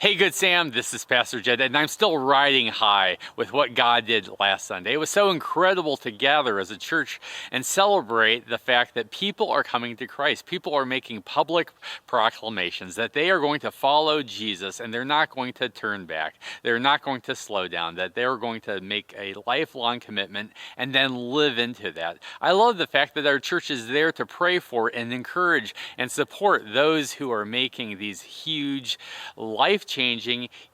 Hey, Good Sam, this is Pastor Jed, and I'm still riding high with what God did last Sunday. It was so incredible to gather as a church and celebrate the fact that people are coming to Christ. People are making public proclamations that they are going to follow Jesus and they're not going to turn back. They're not going to slow down, that they're going to make a lifelong commitment and then live into that. I love the fact that our church is there to pray for and encourage and support those who are making these huge life-changing,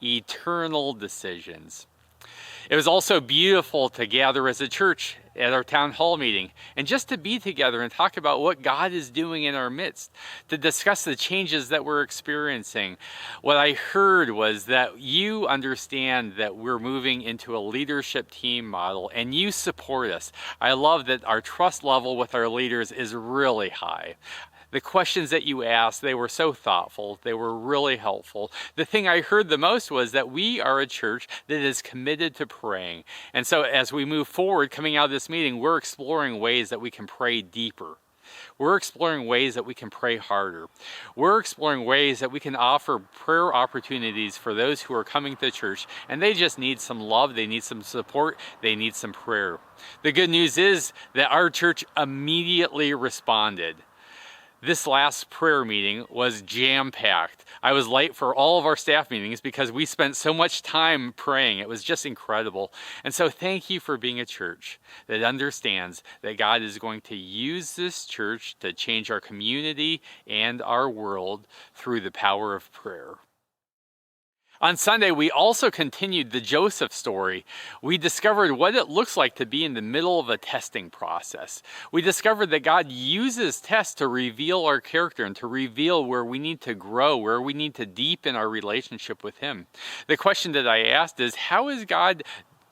eternal decisions. It was also beautiful to gather as a church at our town hall meeting and just to be together and talk about what God is doing in our midst, to discuss the changes that we're experiencing. What I heard was that you understand that we're moving into a leadership team model and you support us. I love that our trust level with our leaders is really high. The questions that you asked, they were so thoughtful. They were really helpful. The thing I heard the most was that we are a church that is committed to praying. And so as we move forward, coming out of this meeting, we're exploring ways that we can pray deeper. We're exploring ways that we can pray harder. We're exploring ways that we can offer prayer opportunities for those who are coming to church and they just need some love, they need some support, they need some prayer. The good news is that our church immediately responded. This last prayer meeting was jam-packed. I was late for all of our staff meetings because we spent so much time praying. It was just incredible. And so thank you for being a church that understands that God is going to use this church to change our community and our world through the power of prayer. On Sunday, we also continued the Joseph story. We discovered what it looks like to be in the middle of a testing process. We discovered that God uses tests to reveal our character and to reveal where we need to grow, where we need to deepen our relationship with Him. The question that I asked is, how is God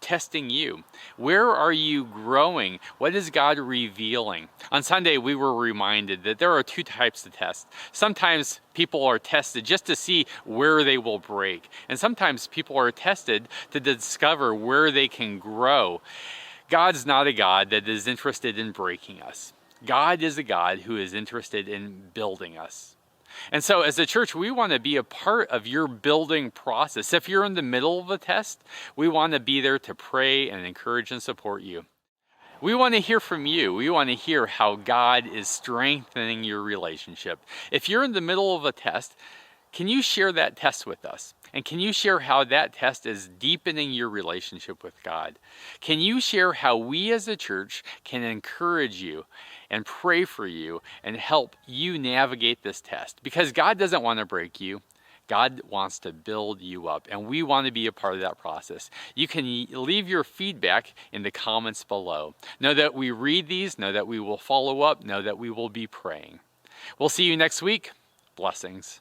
testing you? Where are you growing? What is God revealing? On Sunday, we were reminded that there are two types of tests. Sometimes people are tested just to see where they will break. And sometimes people are tested to discover where they can grow. God's not a God that is interested in breaking us. God is a God who is interested in building us. And so as a church, we want to be a part of your building process. If you're in the middle of a test, we want to be there to pray and encourage and support you. We want to hear from you. We want to hear how God is strengthening your relationship. If you're in the middle of a test, can you share that test with us? And can you share how that test is deepening your relationship with God? Can you share how we as a church can encourage you and pray for you and help you navigate this test? Because God doesn't want to break you. God wants to build you up, and we want to be a part of that process. You can leave your feedback in the comments below. Know that we read these, know that we will follow up, know that we will be praying. We'll see you next week. Blessings.